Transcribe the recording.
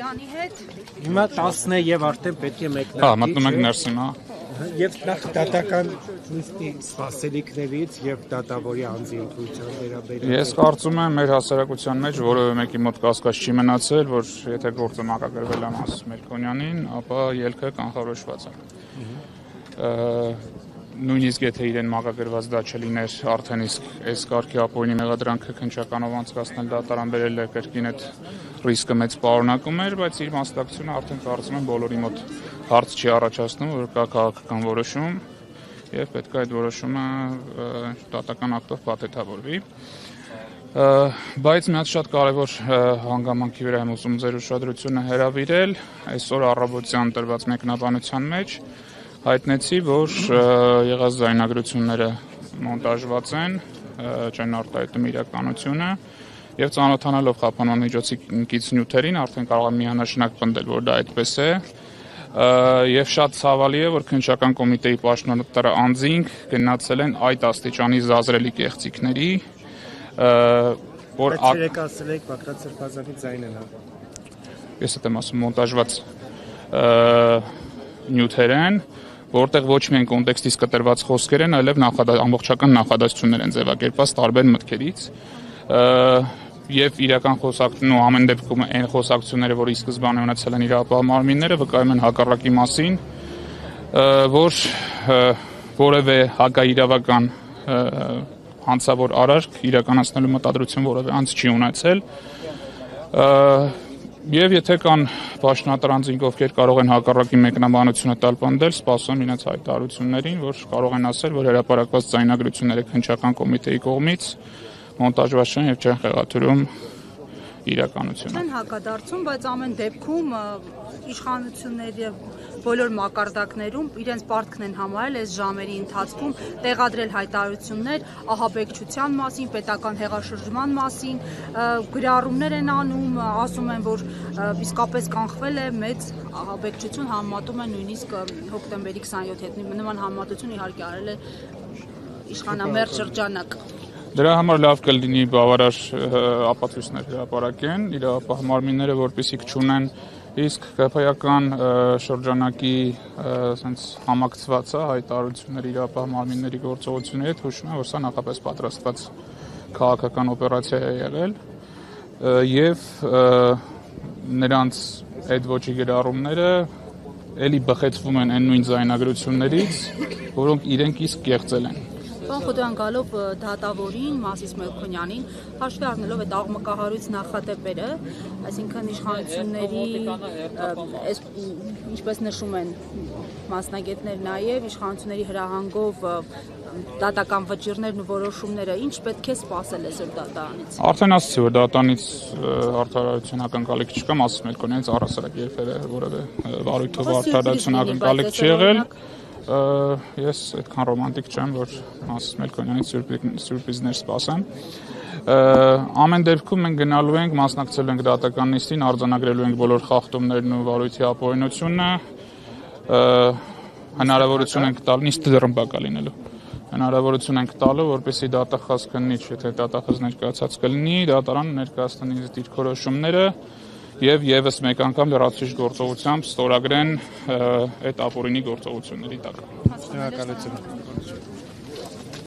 Սարգսյանի հետ։ Հիմա 10 է եւ արդեն պետք է մեկնարկի։ Հա, մտնում ենք ներսին, հա։ Եվ նախ դատական նիստի սպասելիքներից եւ դատավորի անձի ընտրության վերաբերյալ։ Ես կարծում եմ մեր հասարակության մեջ որևէ մեկի մոտ կասկած չի մնացել, որ եթե գործը մակագրվել է Մաս Մելքոնյանին, ապա ելքը կանխորոշված է։ Նույնիսկ եթե իրեն մակագրված դա չլիներ, արդեն իսկ այս կարգի ապօրինի մեղադրանքը քննչականով անցկացնել դատարան բերել է կրկին այդ ռիսկը մեծ պարունակում էր, բայց իր մասնակցությունը արդեն կարծում եմ բոլորի մոտ հարց չի առաջացնում, որ կա քաղաքական որոշում եւ պետք է այդ որոշումը դատական ակտով փաթեթավորվի։ Բայց մի հատ շատ կարևոր հանգամանքի վրա եմ ուզում ձեր ուշադրությունը հրավիրել, այսօր առավոտյան տրված մեկնաբանության մեջ հայտնեցի, որ եղած ձայնագրությունները մոնտաժված են, չեն արտահայտում իրականությունը եւ ծանոթանալով խափանման միջոցի կից նյութերին արդեն կարող եմ միանշանակ պնդել, որ դա այդպես է եւ շատ ցավալի է, որ քննչական կոմիտեի պաշտոնատար անձինք գնացել են այդ աստիճանի զազրելի կեղծիքների, որ Բայց ասել եք Բագրատ Սրբազանի ձայնն է։ Ես եմ ասում մոնտաժված նյութեր են, որտեղ ոչ միայն կոնտեքստից կտրված խոսքեր են, այլև ամբողջական նախադասություններ են ձևակերպված տարբեր մտքերից եւ իրական խոսակցությունն ու ամեն դեպքում այն խոսակցությունները, որ ի սկզբանե ունեցել են իրավապահ մարմինները, վկայում են հակառակի մասին, որ որևէ հակաիրավական հանցավոր արարք իրականացնելու մտադրություն որևէ անձ չի ունեցել եւ եթե կան պաշտոնատար անձինք, ովքեր կարող են հակառակի մեկնաբանությունը տալ պնդել, սպասում եմ իրենց հայտարարություններին, որ կարող են ասել, որ հրապարակված ձայնագրությունները քննչական կոմիտեի կողմից մոնտաժված չեն եւ չեն խեղաթյուրում իրականությունը։ Չեն հակադարձում, բայց ամեն դեպքում իշխանությունների եւ բոլոր մակարդակներում իրենց պարտքն են համարել այս ժամերի ընթացքում տեղադրել հայտարարություններ ահաբեկչության մասին, պետական հեղաշրջման մասին, գրառումներ են անում, ասում են, որ իսկապես կանխվել է մեծ ահաբեկչություն, համեմատում են նույնիսկ հոկտեմբերի 27 հետ նման համեմատություն իհարկե արել է իշխանամերձ շրջանակ։ Դրա համար լավ կլինի բավարար ապացույցներ հրապարակեն, իրավապահ մարմինները, որպեսզի չունեն իսկ ԿՓ-ական շրջանակի ասենց համակցված հայտարարություններ իրավապահ մարմինների գործողությունների հետ հուշում են, որ սա նախապես պատրաստված քաղաքական օպերացիա է եղել եւ նրանց այդ ոչի գրառումները էլի բխեցվում են այն նույն ձայնագրություններից, որոնք իրենք իսկ կեղծել են։ Պարոն Խոդոյան, գալով դատավորին, Մասիս Մելքոնյանին, հաշվի առնելով այդ աղմկահարույց նախադեպերը, այսինքն իշխանությունների, ինչպես նշում են մասնագետներ նաև, իշխանությունների հրահանգով դատական վճիռներն ու որոշումները, ինչ պետք է սպասել այսօր դատարանից։ Արդեն ասացի, որ դատարանից արդարացիության ակնկալիք չկա, Մասիս Մելքոնյանից առհասարակ երբևէ որևէ վարույթով արդարացիության ակնկալիք չի եղել։ Ես այդքան ռոմանտիկ չեմ, որ Մասիս Մելքոնյանից սյուրպրիզներ սպասեմ։ Ամեն դեպքում մենք գնալու ենք, մասնակցելու ենք դատական նիստին, արձանագրելու ենք բոլոր խախտումներն ու վարույթի ապօրինությունը, հնարավորություն ենք տալ, նիստը դռնբակ է լինելու։ Հնարավորություն ենք տալու, որպեսզի դատախազ քննիչ, եթե դատախազ ներկայացած կլինի, դատարանը ներկայացնի իր դիրքորոշումները եւ եւս մեկ անգամ լրացուցիչ գործողությամբ ստորագրեն այդ ապօրինի գործողությունների տակ։ Շնորհակալություն։